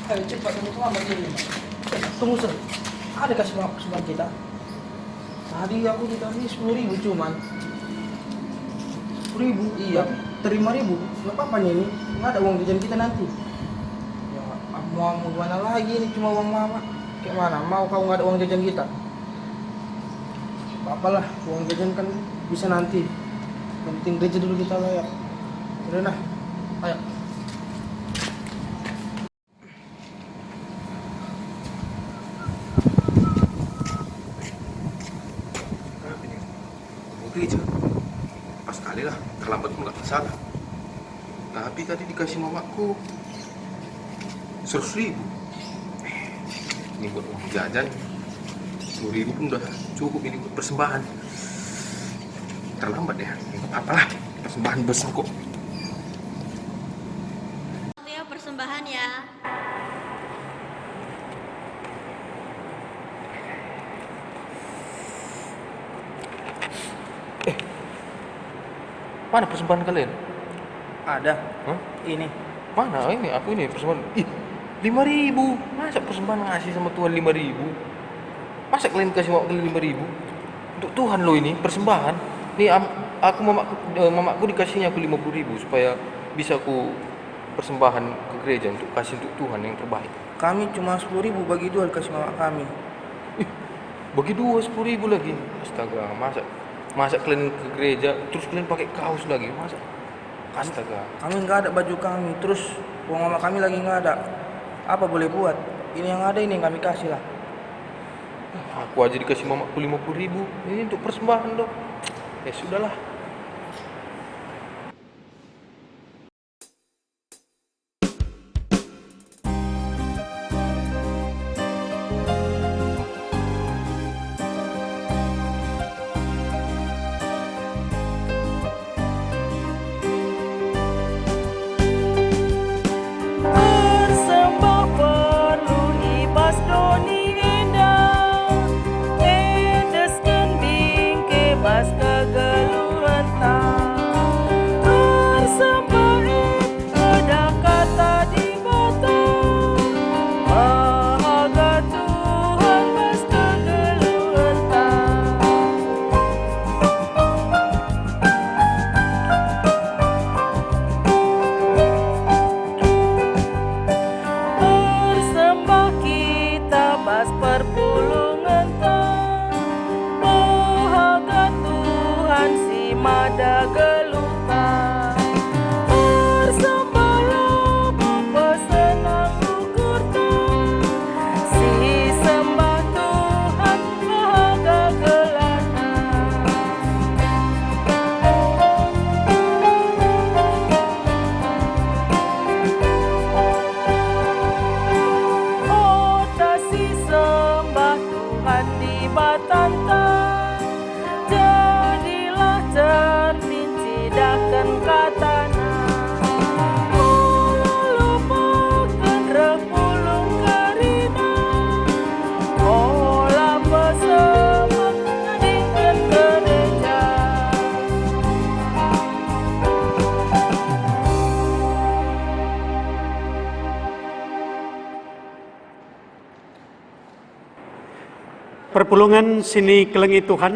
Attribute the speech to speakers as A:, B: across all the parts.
A: Ayo cepat tunggu terlambat ini. Tunggu sir. Ada kasih persembahan kita. Tadi aku dikasih 10.000 cuman. 10.000? Iya. Terima 5.000. Nggak apa-apa nih ini. Nggak ada uang jajan kita nanti. Ya, mau gimana lagi ini cuma uang mama. Kayak mana? Mau kau nggak ada uang jajan kita? Apa-apalah, uang jajan kan bisa nanti. Yang penting gereja dulu kita lah ya. Udah nah. Ayo.
B: Gereja pas kali lah, terlambat pun gak masalah. Tapi tadi dikasih mamaku 100.000. Ini buat uang jajan 10.000 pun udah cukup ini buat persembahan. Terlambat ya, nggak apa-apa lah, persembahan besar kok.
C: Ya, persembahan ya.
B: Mana persembahan kalian?
A: Ada.
B: Hah?
A: Ini.
B: Mana ini? Aku ini persembahan. 5.000. Masa persembahan ngasih sama Tuhan 5.000? Masa kalian kasih kalian 5.000? Untuk Tuhan loh ini persembahan. Nih aku mamaku dikasihnya aku 50.000 supaya bisa aku persembahan ke gereja untuk kasih untuk Tuhan yang terbaik.
A: Kami cuma 10.000 bagi dua kasih mama kami.
B: Bagi dua 10.000 lagi. Astaga, masa kalian ke gereja terus kalian pakai kaos lagi, masa? Astaga.
A: Kami nggak ada baju kami, terus uang mama kami lagi nggak ada. Apa boleh buat? Ini yang ada ini yang kami kasih lah.
B: Aku aja dikasih mamaku 50.000. Ini untuk persembahan dong. Ya sudahlah.
D: Bersembah perlu ibas doni indah, edeskan bingke bas kegeluhan tak. Bersembah ada kata di mata, mahaga Tuhan bas kegeluhan tak. Bersembah kita bas perpulungan tak, bahaga Tuhan si mada geluta. Bersembahlah Bapa senang ukur tak, si sembah Tuhan bahaga gelana. Oh, tak si sembah Tuhan di batantang, jadilah terpincidakan katana. Oh, lalu makan repulung karina, oh, lapa sembah jadikan gereja.
E: Perpulungan sini kelengi Tuhan,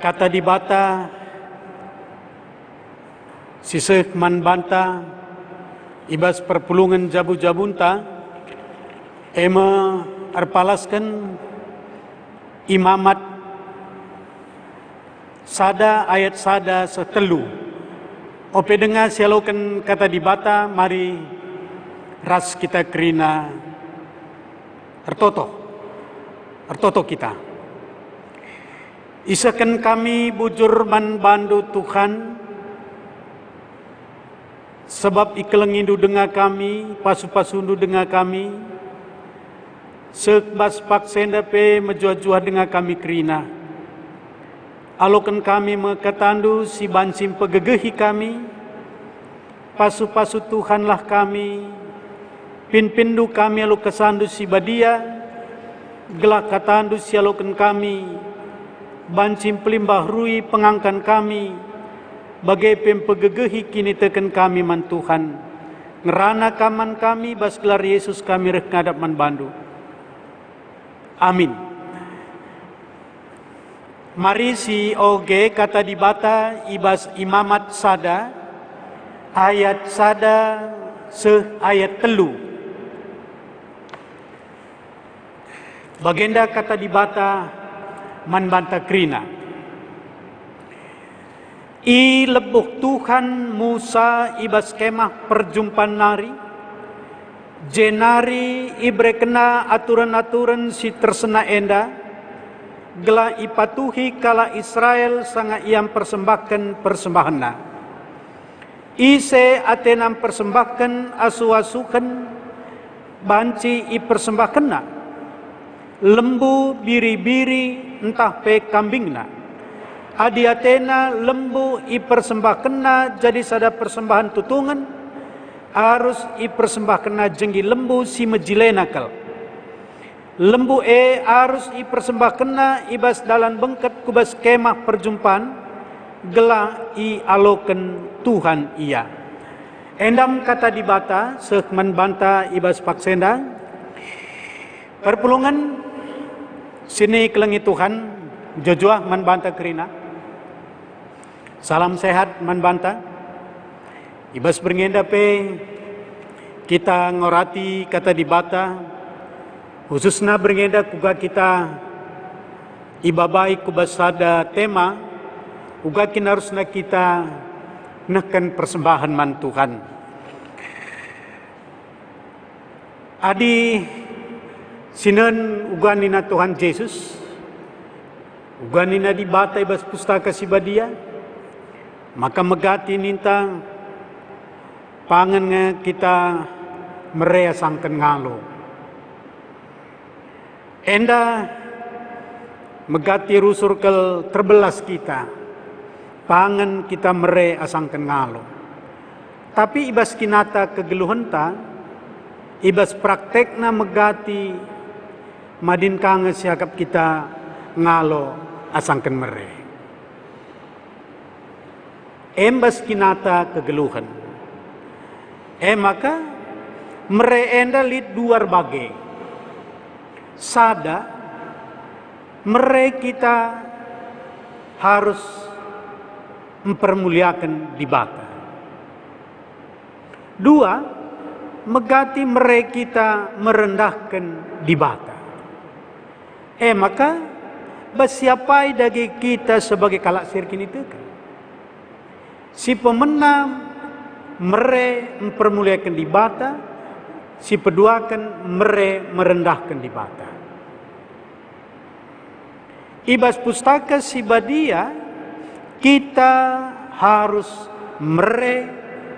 E: kata di bata, siseh man banta, ibas perpulungan jabu-jabunta, ema arpalaskan imamat sada ayat sada setelu. Ope dengar sialokan kata di bata, mari ras kita kerina Ertoto kita. Isakan kami bujur man bandu Tuhan, sebab ikelengindu dengar kami, pasu-pasundu dengar kami, sekbas paksenda pe menjua-jua dengar kami kerina. Alokan kami mekatandu si bansim pegegehi kami, pasu-pasu Tuhanlah kami, pindu kami alo kesandu si badia, gelak katandu sialokan kami, bancim pelimbah rui pengangkan kami, bagai pempegegehi kini teken kami man Tuhan, ngerana kaman kami bas gelar Yesus kami rek ngadap man bandu. Amin. Mari si oge kata dibata ibas imamat sada ayat sada ayat telu. Bagenda kata dibata man banta krina. I lebuk Tuhan Musa ibas kemah perjumpaan nari. Jenari ibre kena aturan-aturan si tersena enda. Gela ipatuhi kala Israel sanga iam persembahkan persembahanna. Ise atenam persembahkan asu-asukan banci i persembahkanna. Lembu biri-biri entah pe kambingna. Adi atena lembu i persembahkanna jadi sada persembahan tutungan. Harus i persembahkanna jenggi lembu si mejilenakal. Lembu harus i persembahkanna ibas dalan bengket kubas kemah perjumpaan. Gela i aloken Tuhan ia. Endam kata dibata sekman banta ibas paksendang. Perpulungan sini kelengi Tuhan jojoah man banta kerina. Salam sehat man banta. Ibas berngenda pe kita ngorati kata dibata khususnya berngenda kuga kita ibabai kubas sada tema uga kinarusna kita neken persembahan man Tuhan. Adi sinan uganina Tuhan Yesus uganina dibata ibas pustaka sibadia maka megati ninta pangan nga kita merea sangken ngalo. Enda megati rusur kel terbelas kita. Pangan kita mere asangken ngalo. Tapi ibas kinata kegeluhenta, ibas praktekna megati madin kangen siakap kita ngalo asangken mere. Embas kinata kegeluhan. Maka mereenda lid duar bage. Sada mere kita harus mempermuliakan dibata. Dua, megati mere kita merendahkan dibata. Maka bersiapai dagi kita sebagai kalak sirkin itu kan. Si pemenang mere mempermuliakan dibata, si peduakan mere merendahkan dibata. Ibas pustaka si badia kita harus mere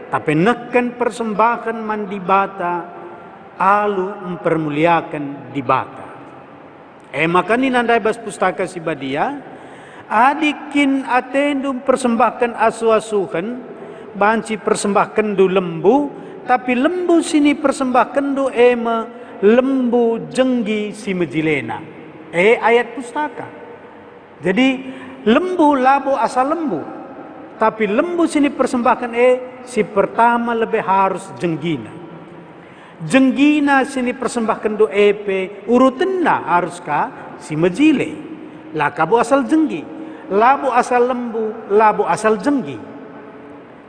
E: tapi neken persembahan man dibata alu mempermuliakan dibata. Maka ni nandai bas pustaka si badia adikin atendum persembahkan asu-asuhan banci persembahkan du lembu, tapi lembu sini persembahkan du lembu jenggi si mejilena. Ayat pustaka. Jadi lembu labu asal lembu, tapi lembu sini persembahkan si pertama lebih harus jenggina. Jenggina sini persembahkan du urutenna haruskah si mejile. Lakabu asal jenggi, labu asal lembu, labu asal jenggi.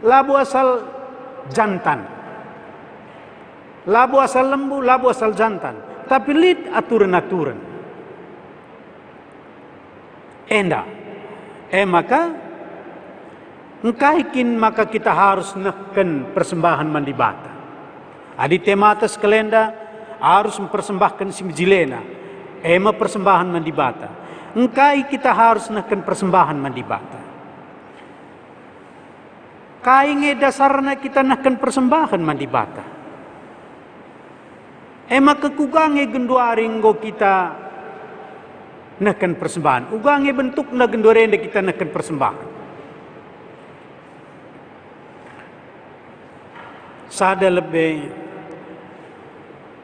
E: Labu asal jantan. Labu asal lembu, labu asal jantan. Tapi lid aturan-aturan. Enda. Maka engkaikin maka kita harus neken persembahan mandibata. Adi tema atas kelenda harus mempersembahkan si mejilena. Persembahan mandibata. Engkai kita harus neken persembahan mandibata. Kainge dasarnya kita neken persembahan mandibata. Maka kugange genduaringgo kita neken persembahan. Ugange bentuk na genduarende kita neken persembahan. Sada lebih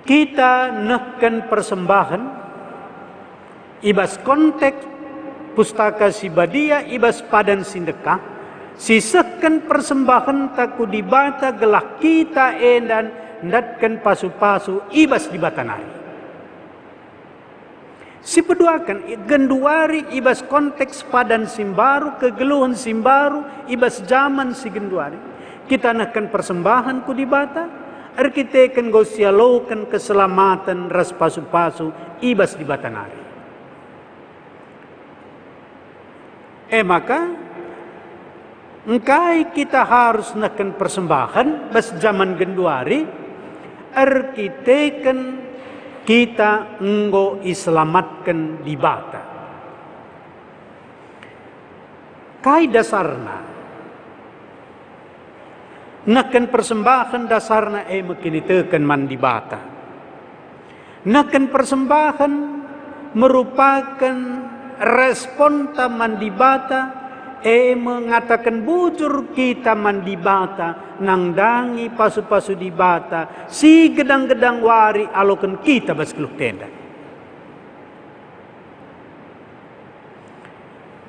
E: kita neken persembahan ibas konteks pustaka si badia ibas padan sindekah sisakan persembahan taku di bata gelak kita endan ndatkan pasu-pasu ibas di bata nari. Si peduakan genduari ibas konteks padan simbaru kegeluhan simbaru ibas zaman si genduari. Kita nakan persembahan ku di bata, arkiteken gosialokan keselamatan ras pasu-pasu ibas di bata nari. Maka engkai kita harus nakan persembahan bas zaman genduari arkiteken kita enggo iselamatkan di bata. Kai dasarna nakan persembahan dasarna makinitekan man di bata. Nakan persembahan merupakan respon taman di bata mengatakan bujur kita mandi bata nangdangi pasu-pasu di bata si gedang-gedang wari alokan kita bas keluh tenda.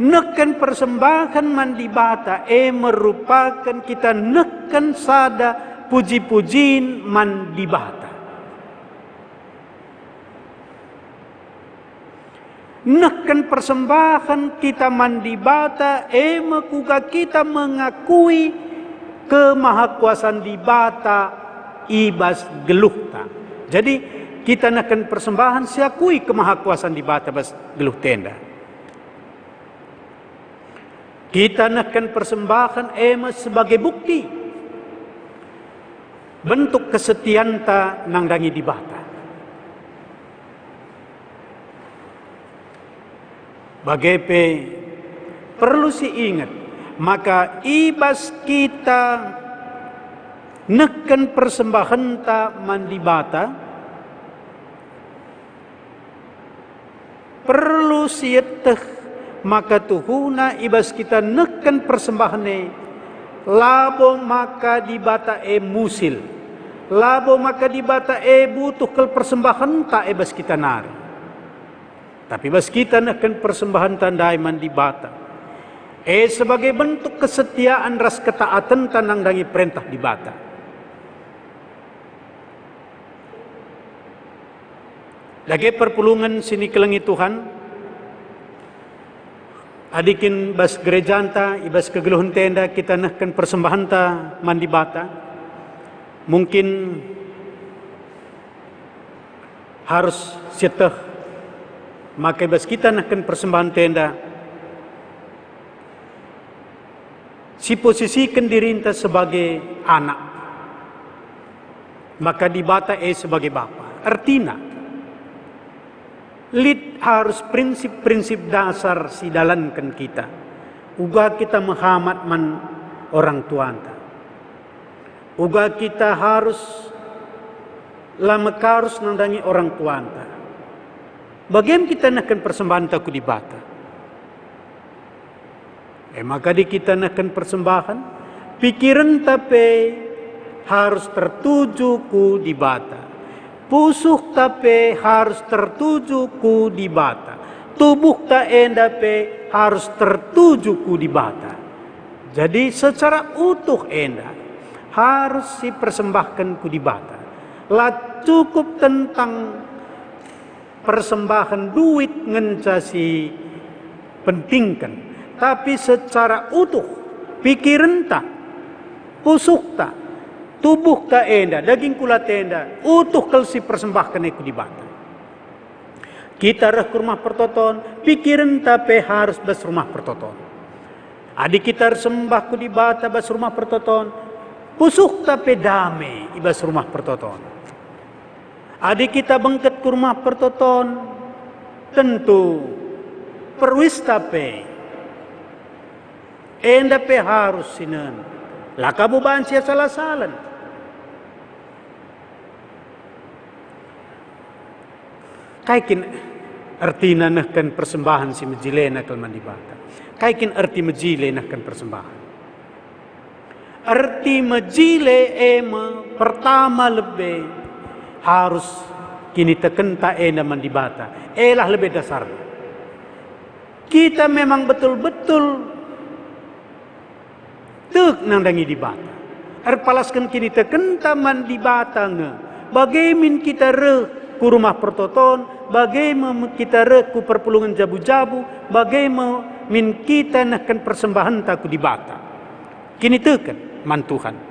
E: Nekan persembahan mandi bata merupakan kita nekan sada puji-pujiin mandi bata. Nekan persembahan kita mandi bata makuga kita mengakui kemahakuasaan di bata ibas geluhta. Jadi kita nekan persembahan siakui kemahakuasaan di bata bas geluh tenda. Kita nekan persembahan sebagai bukti bentuk kesetianta nangdangi di bata. Bagaimana perlu si ingat, maka ibas kita nekan persembahan ta mandi bata perlu sieteh maka tuhuna ibas kita nekan persembahan labo maka di bata musil labo maka di bata butuh kel persembahan ta ibas kita nari. Tapi bas kita nakan persembahan tandai mandi bata. Sebagai bentuk kesetiaan ras ketaatan tanang dangi perintah di bata. Lagi perpulungan sini kelengi Tuhan. Adikin bas gerejanta, ibas kegeluhan tenda kita nakan persembahan ta mandi bata. Mungkin harus seteh maka bas kita nakan persembahan tenda si posisikan dirinta sebagai anak maka di bata sebagai bapa. Artinya lid harus prinsip-prinsip dasar si dalankan kita uga kita menghamat man orang tuanta uga kita harus lamekarus nandangi orang tuanta. Bagaimana kita nakan persembahan taku di bata? Maka di kita nakan persembahan, pikiran tapi harus tertuju ku di bata. Pusuh tapi harus tertuju ku di bata. Tubuh ta endape harus tertuju ku di bata. Jadi secara utuh enda harus dipersembahkan ku di bata. Lah cukup tentang persembahan duit ngencasi pentingkan, tapi secara utuh pikiran tak, pusuk tak, tubuh tak enda, daging kula tenda, utuh kalsi persembahkan aku di bata. Kita reh ke rumah pertoton, pikiran tapi harus bas rumah pertoton. Adik kita sembah ku di bata bas rumah pertoton, pusuk tapi damai ibas rumah pertoton. Adik kita bengket ke rumah pertoton, tentu perwis tapi endape harus sinan. Laka buban sia salah-salan. Kaikin arti nanahkan persembahan si mejile nakal mandi bata. Kaikin arti mejile nakkan persembahan. Arti mejile pertama lebih harus kini tekenta mandi bata. Lah lebih dasar. Kita memang betul-betul tek nandangi di bata. Palaskan kini tekentaman di bata nge. Bagaimana kita ku rumah pertoton, bagaimana kita ku perpulungan jabu-jabu, bagaimana kita nakkan persembahan taku di bata. Kini tekan man Tuhan.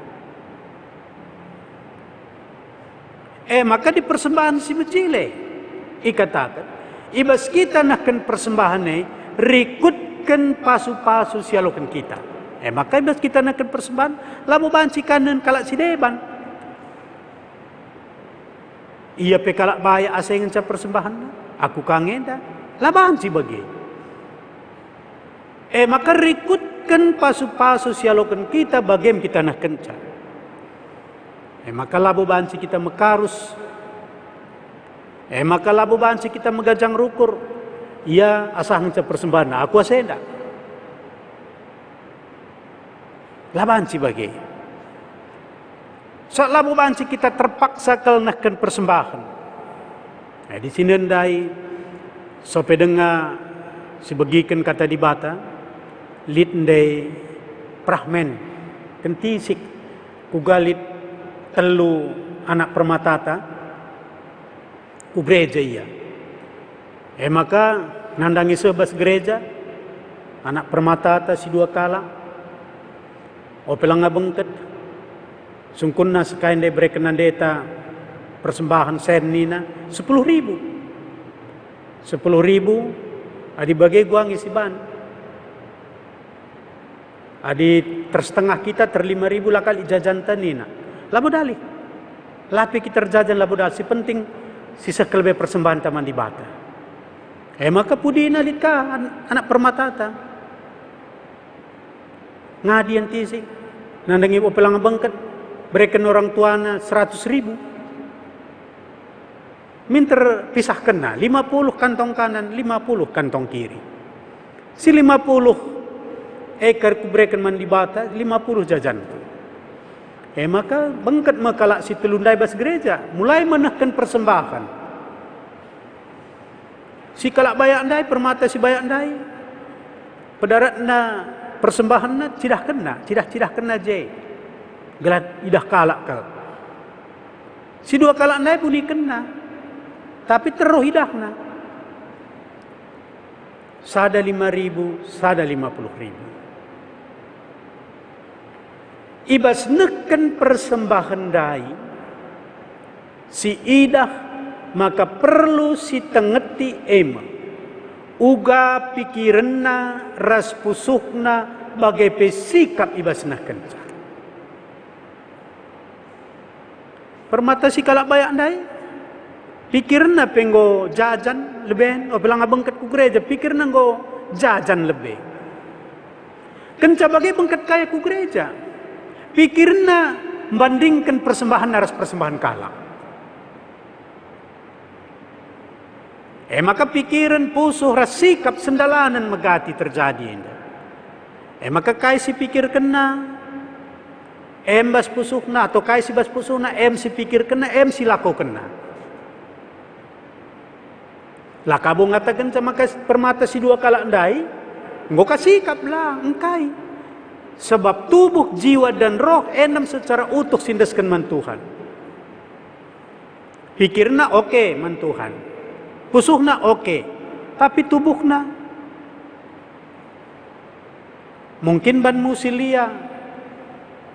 E: Maka di persembahan si mecile ikatakan ibas kita nakkan persembahan rikutkan pasu-pasu sialokan kita. Maka ibas kita nakkan persembahan lamu banci kanan kalak si deban. Iya pe kalak baya asengan ca persembahan aku kangen dah laban si bagi. Maka rikutkan pasu-pasu sialokan kita bagaimana kita nak kenca. Maka labu banci kita mekarus. Maka labu banci kita megajang rukur. Ia asah ngeca persembahan aku asenda. Labanci bagi. Saat labu banci kita terpaksa kelnahkan persembahan. Di sini ndai sope dengar sebagikan kata di bata. Lit ndai prahmen kentisik kugalit telu anak permatata ku gereja iya. Maka nandangi sebas gereja anak permatata si dua kala opelang ngabengket sungkunna sekain de brekenan deta persembahan sen nina 10.000 adi bagai guang isi ban adi tersetengah kita 5.000 lakal ijajan tanina labu dali lapi kita terjajan labu dali si penting sisa kelebe persembahan taman di bata. Maka pudina lika anak permatata ngadian tisik nandangi opelang bengket berikan orang tuana 100.000 minter pisahkan na 50 kantong kanan 50 kantong kiri si 50 ekar ku berikan man di bata 50 jajan. Maka bengket makalak si telundai bas gereja mulai menahkan persembahan. Si kalak bayak ndai permata si bayak ndai pedarat na persembahan na cidah kena je gelat idah kalak kal. Si dua kalak ndai pun kena tapi teruh idah na sada 5.000 sada 50.000. Ibas neken persembahan dai si idah maka perlu si tengeti ema uga pikirenna ras pusukna bagai pesikap ibas neken permata si kalak bayak dai pikirna penggo jajan lebih bilang bengket ku gereja pikirna go jajan lebih kenca bagai bengket kaya ku gereja pikirna membandingkan persembahan naras persembahan kalah. Maka pikiran pusuh rasikap sendalanan megati terjadi. Maka kai si pikir kena bas pusuhna atau kai si bas pusuhna si pikir kena si lako kena. Lakabo ngatakan sama permata si dua kalak ndai nggo kasikap lah engkai. Sebab tubuh, jiwa dan roh enam secara utuh sindaskan man Tuhan. Pikirna oke man Tuhan. Pusuhna oke. Tapi tubuhna mungkin ban musilia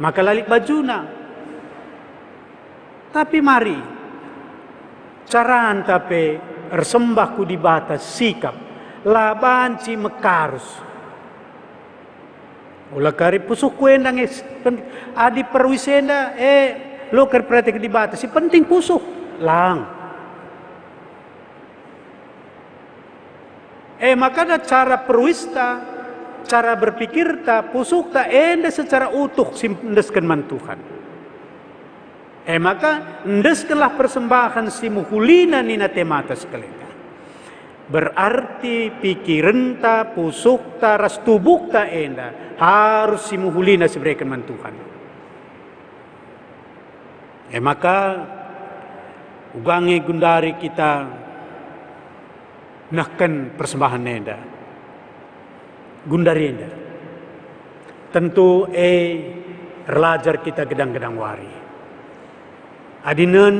E: maka lalik bajuna. Tapi mari caraan tapi ersembahku di batas sikap labanci mekarus. Ulah kari pusuk kuendang adi perwisenda lo kari pratik di batas si penting pusuk lang. Maka ada cara perwista, cara berpikir ta pusuk ta enda secara utuh simdeskan man Tuhan. Maka ndeskanlah persembahan si muhulina nina temata sekalian. Berarti pikiran ta, pusuk ta, ras tubuh ta enda harus si muhulina seberikan man Tuhan. Maka ugangi gundari kita nakkan persembahan enda. Gundari enda. tentu relajar kita gedang-gedang wari. Adinan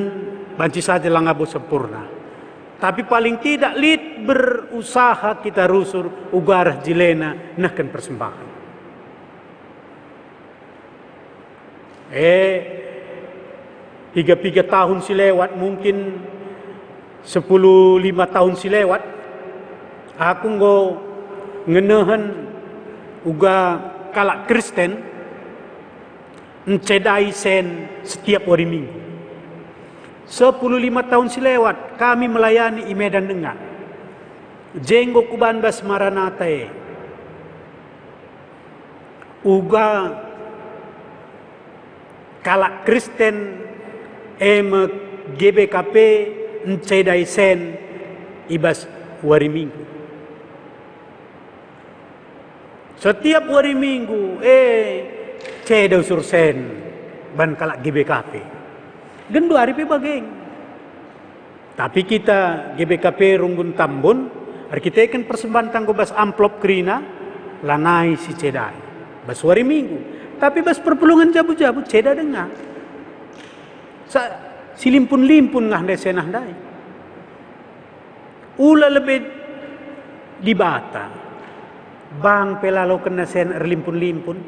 E: banci saja langabo sempurna. Tapi paling tidak berusaha kita rusur ugarah jilena nahkan persembahan. Tiga tahun si lewat, mungkin 15 tahun si lewat, aku ngenahan uga kalak Kristen encedai sen setiap hari Minggu. 15 tahun si lewat kami melayani i Medan Dengar. Jenggo kubanbas Maranatha uga kalak Kristen GBKP encedai sen ibas hari Minggu. Setiap hari Minggu ceda usur sen ban kalak GBKP. Gendu hari bageng. Tapi kita GBKP Runggun Tambun, kita kan persembahan tanggo bas amplop krina lanai si cedai. Bas hari Minggu. Tapi bas perpulungan jabu-jabu ceda dengar. Silimpun-limpun ngah desenah dai. Ula lebih di bata. Bang pelalo kena sen limpun-limpun.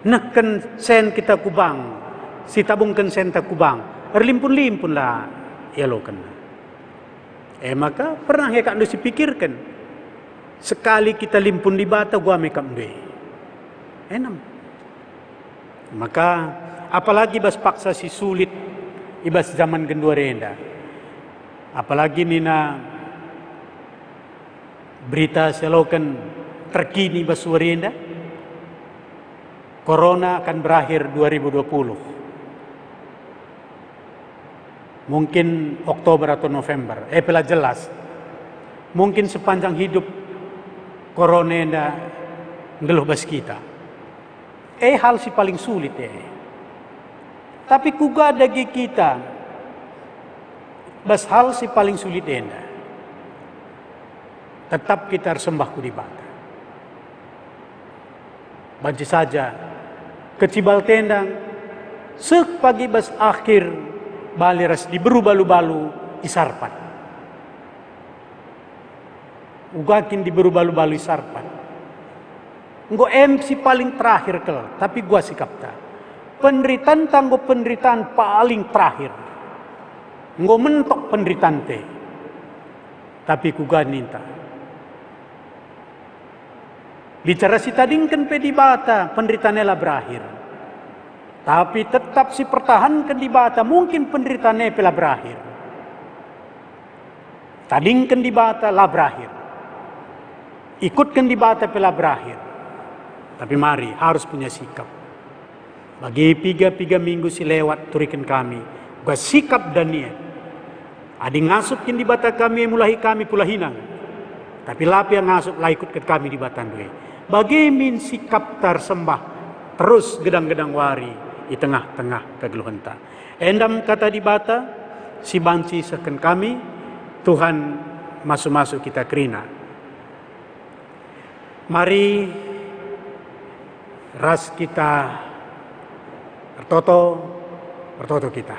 E: Neken sen kita kubang. Si tabungkan sen tak kubang. Limpun-limpun lah. Ya lo kena. Maka pernah ya kak si pikirkan. Sekali kita limpun di bata gua mekam deh. Enam. Maka apalagi bas paksa si sulit ibas zaman gendua renda. Apalagi nina berita selokan terkini bas renda. Corona akan berakhir 2020. Mungkin Oktober atau November. Pela jelas. Mungkin sepanjang hidup Corona enda ngeluh bas kita. Hal si paling sulit Tapi kuga dagi kita bas hal si paling sulit enda. Tetap kita harus sembah ku di bata. Banci saja kecibal tendang sek pagi bas akhir baliras diberu balu-balu isarpan. Ugakin diberu balu-balu isarpan. Nggo MC paling terakhir tapi gua sikap ta. Penderitaan tanggo penderitaan paling terakhir. Nggo mentok penderitaan te. Tapi kuga ninta. Bicara si tadingkan di bata, penderitaannya lah berakhir. Tapi tetap si pertahankan di bata, mungkin penderitaannya lah berakhir. Tadingkan di bata lah berakhir. Ikutkan di bata lah berakhir. Tapi mari harus punya sikap. Bagi piga minggu si lewat turikan kami, gua sikap dan niat. Adi ngasupkin di bata kami, mulahi kami pula hinang. Tapi lapi yang ngasup lah ikut ke kami di batan dua. Bagi min sikap tersembah terus gedang-gedang wari di tengah-tengah kegeluhan ta. Endam kata di bata, si banci seken kami, Tuhan masuk-masuk kita kerina. Mari ras kita bertoto kita.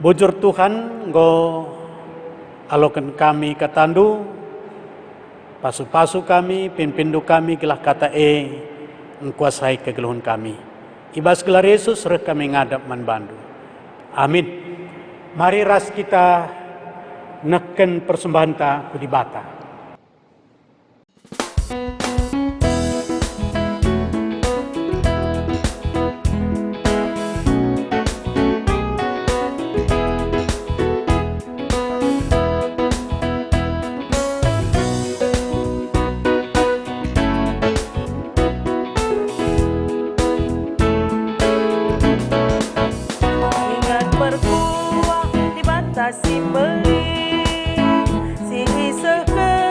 E: Bujur Tuhan go alokan kami katandu, pasu-pasu kami, pimpindu kami gelah kata engkuasai kegeluhan kami. Ibas gelar Yesus rek kami ngadap manbandu. Amin. Mari ras kita neken persembahan ta di bata.
D: Ingat berkuah di batasi beli, si seker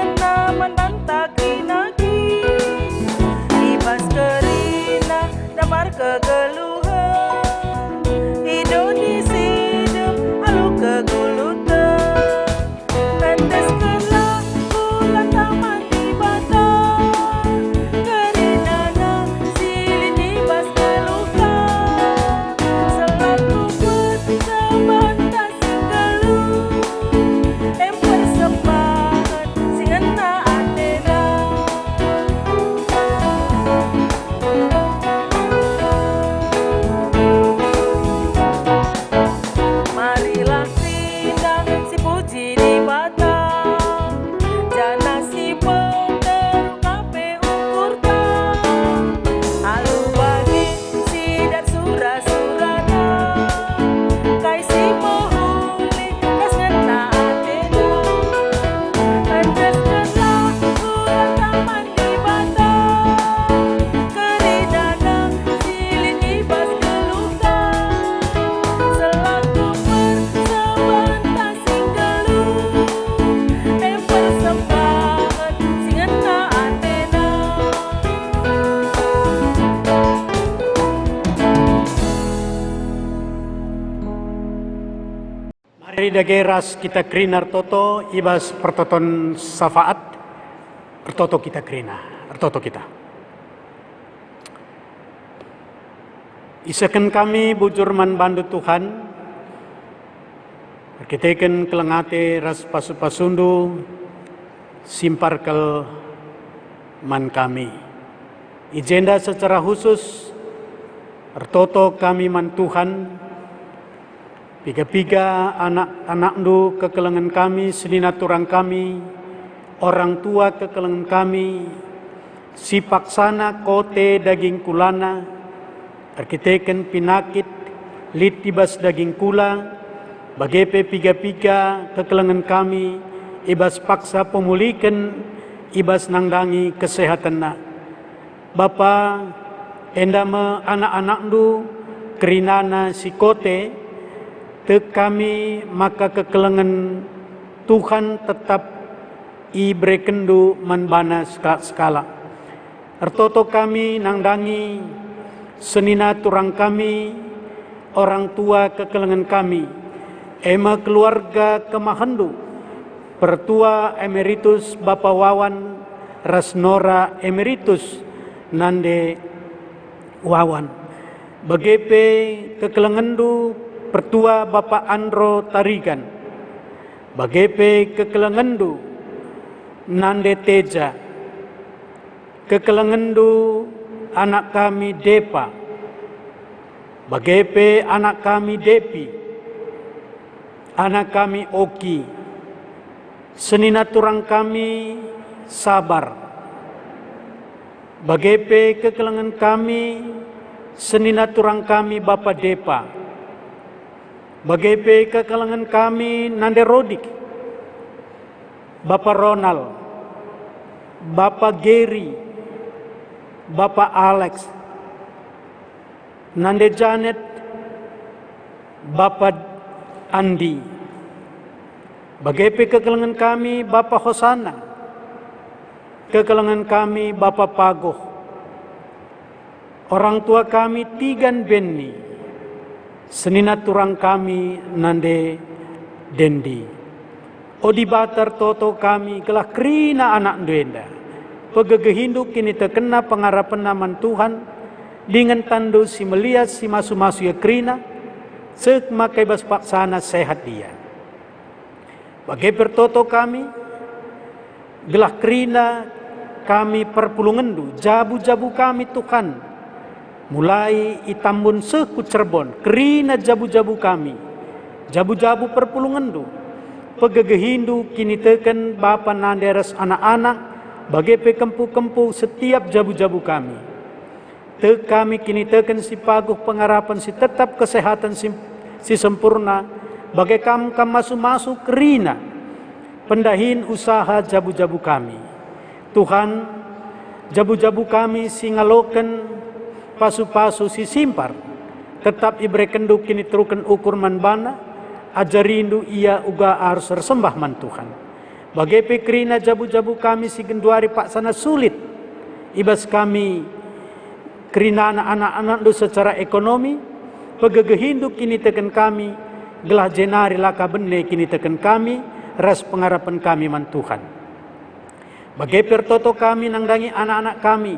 E: Mari dageras kita krinar toto ibas pertoton safaat pertoto kita krina pertoto kita. Isakan kami bujur man bandu Tuhan. Arkiteken kelengate ras pasu-pasundu simparkel man kami. Ijenda secara khusus pertoto kami man Tuhan. Piga-piga anak-anak du kekelengan kami, seninat turang kami, orang tua kekelengan kami, si paksana kote daging kulana, arkiteken pinakit, lit ibas daging kula, bagepe piga-piga kekelengan kami, ibas paksa pemulikan, ibas nangdangi kesehatan na. Bapa, endama anak-anak du, kerinana si kote, kami maka kekelengan Tuhan tetap ibrekendu manbana skala. Ertoto kami nangdangi senina turang kami, orang tua kekelengan kami, ema keluarga kemahandu, pertua emeritus Bapak Wawan Rasnora emeritus nande Wawan. Bagepe kekelengandu pertua Bapak Andro Tarigan, bagepe kekelengandu nande Teja, kekelengandu anak kami Depa, bagepe anak kami Depi, anak kami Oki, senina turang kami Sabar, bagepe kekelengan kami senina turang kami Bapak Depa, bagepe kekelengan kami nande Rodik, Bapak Ronald, Bapak Gary, Bapak Alex, nande Janet, Bapak Andi, bagepe kekelengan kami Bapak Hosana, kekelengan kami Bapak Pagoh, orang tua kami Tigan Benni, senina turang kami nande Dendi. Odi batar toto kami kelah krina anak duenda. Pegegehindu kini terkena pengarapan naman Tuhan. Dengan tandu si melias si masu-masu ya krina. Sek makai bas paksana sehat dia. Bagai pertoto kami. Gelah krina kami perpulungendu. Jabu-jabu kami Tuhan. Mulai itambun seku Cirebon, kerina jabu-jabu kami, jabu-jabu perpulungandu, pegegehindu kini teken Bapa nanderes anak-anak, bagepe kempu-kempu setiap jabu-jabu kami. Kami kini teken si paguh pengarapan si tetap kesehatan si sempurna, bagai kam masu-masu kerina, pendahin usaha jabu-jabu kami. Tuhan, jabu-jabu kami si ngaloken pasu-pasu si simpar, tetap ibrekendu kini teruken ukur manbana, ajarindu ia uga harus bersembah man Tuhan. Bagepe kerina jabu-jabu kami si genduari paksana sulit, ibas kami kerina anak-anak du secara ekonomi, pegegehindu kini teken kami, gelah jenari laka bene kini teken kami, ras pengharapan kami man Tuhan. Bagepe toto kami nangdangi anak-anak kami,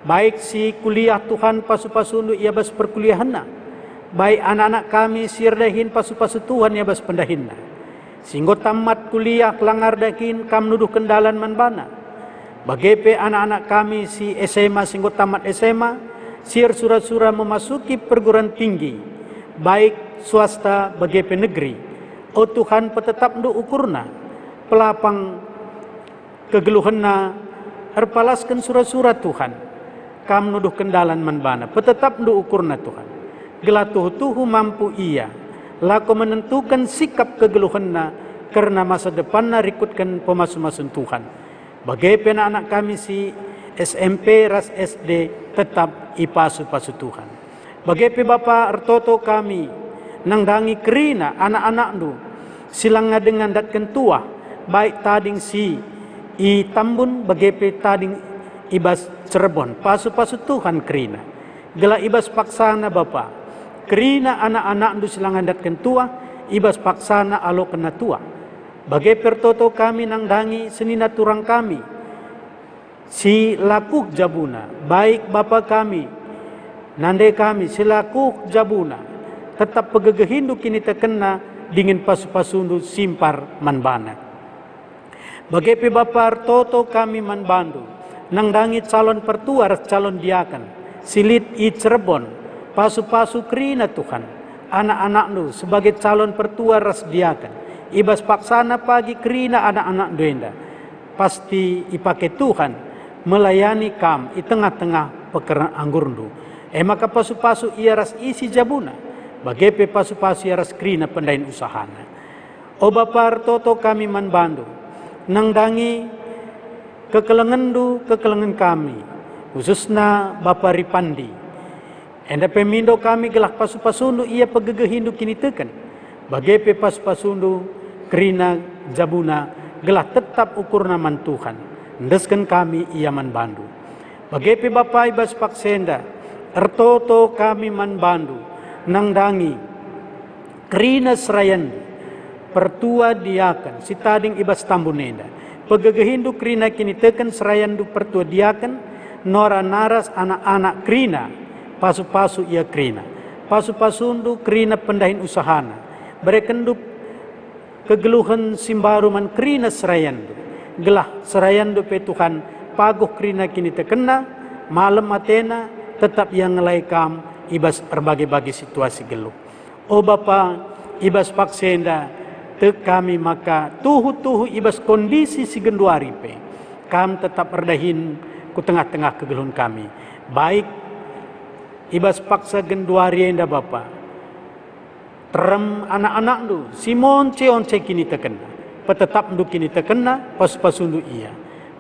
E: baik si kuliah Tuhan pasu-pasundu ia bas perkuliahanna, baik anak-anak kami sirdahin pasu-pasu Tuhan ia bas pendahinna. Singgo tamat kuliah kelangar dakin kam nuduh kendalan manbana. Bagepe anak-anak kami si SMA singgo tamat SMA, sir surat-surat memasuki perguruan tinggi, baik swasta bagepe negeri. O Tuhan petetap ndu ukurna, pelapang kegeluhanna, erpalaskan surat-surat Tuhan. Kam nuduh kendalan manbana, petetap ndu ukurna Tuhan. Gelatuh-tuhu mampu ia, laku menentukan sikap kegeluhanna, karena masa depanna rikutkan pemasu-masun Tuhan. Bagai anak kami si SMP ras SD tetap ipasu-pasu Tuhan. Bagai Bapa ertoto kami, nangdangi kerina anak-anak ndu, silang dengan datken tua, baik tading si i Tambun, bagai tading ibas Cirebon, pasu-pasu Tuhan kerina. Gela ibas paksana Bapa, kerina anak-anak du silangan datken tua, ibas paksana alo kena tua. Bagai pertoto kami nang dangi senina turang kami, si lakuk jabuna, baik bapa kami, nande kami silaku jabuna, tetap pegegehindu kini terkena dingin pasu-pasundu simpar manbana. Bagai bapar toto kami manbandu, nang dangi calon pertua ras calon diakan, silit i Cirebon, pasu-pasu krina Tuhan, anak-anaknu sebagai calon pertua ras diakan. Ibas paksana pagi krina anak-anak doenda, pasti ipake Tuhan melayani kam i tengah-tengah pekeran anggurndu. Maka pasu-pasu ia ras isi jabuna, bagepe pasu-pasu ia ras krina pendain usahana. O bapar toto kami manbandu, nang dangi kekelengan kami, khususna Bapa Ripandi. Enda pemindo kami gelah pasu-pasundu ia pegegehindu kini teken, bagepe pasu-pasundu krina jabuna gelah tetap ukurna man Tuhan. Ndesken kami ia manbandu. Bagepe Bapa ibas paksenda, ertoto kami manbandu, nang dangi krina serayan pertua diakan, si tading ibas tambunenda. Pegegehindu krina kini teken serayandu pertua diakan, nora naras anak-anak krina, pasu-pasu ia krina. Pasu-pasundu krina pendahin usahana. Berekendu kegeluhan simbaruman krina serayandu. Gelah serayandu pe Tuhan paguh krina kini terkena, malam atena tetap yang ngelaikam ibas berbagai-bagai situasi geluh. O Bapa ibas paksenda te kami maka tuhu-tuhu ibas kondisi si genduari pe. Kam tetap erdahin ku tengah-tengah kegeluhan kami. Baik ibas paksa genduari enda Bapa. Terem anak-anak du, Simon once kini terkena, petetap du kini terkena, pas-pasundu ia.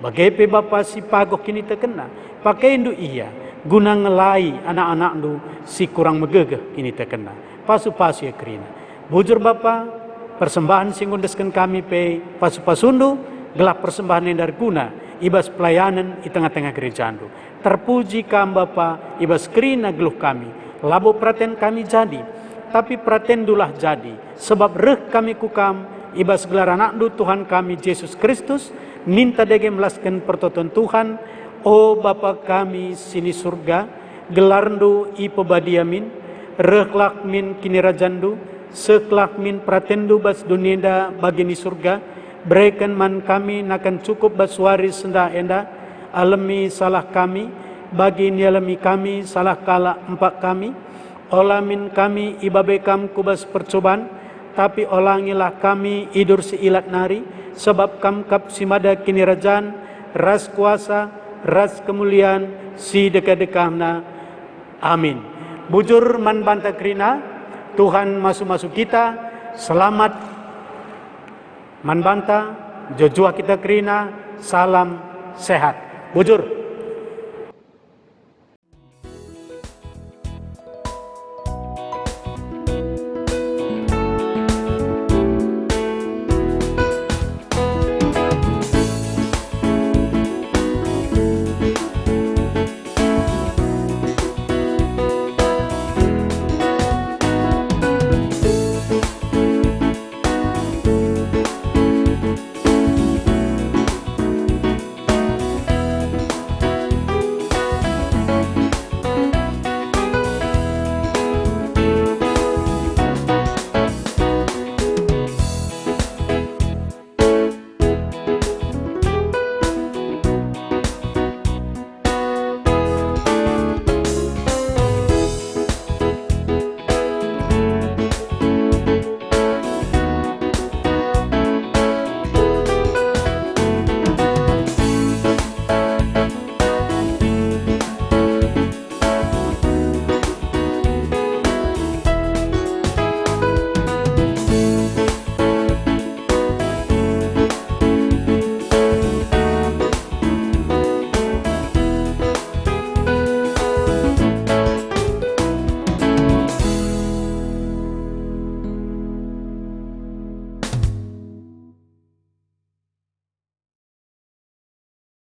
E: Bagepe Bapa si pagoh kini terkena, pakai du ia, guna ngelai anak-anak du si kurang megegeh kini terkena, pasu-pasu ya kerina. Bujur Bapa, persembahan singundeskan kami pe pasu-pasundu, gelap persembahan yang dari guna, ibas pelayanan di tengah-tengah gereja du. Terpuji kam Bapa, ibas kerina geluh kami, labo perhatian kami jadi. Tapi pratendulah jadi, sebab reh kami kukam, ibas gelar anak du Tuhan kami Yesus Kristus, minta dege melaskan pertoton Tuhan, o Bapa kami sini surga, gelarndu i pebadiamin, reh lakmin kini rajandu, seklakmin pratendu bas dunienda bagini surga, berikan man kami nakan cukup bas waris senda enda, alami salah kami, bagi nialami kami salah kala empat kami, olamin kami ibabekam kubas percobaan, tapi olangilah kami idur si ilat nari, sebab kam kap simada kini rajaan, ras kuasa, ras kemuliaan, si dekat-dekahna. Amin. Bujur man banta krina, Tuhan masuk-masuk kita, selamat man banta, jojua kita krina, salam sehat. Bujur.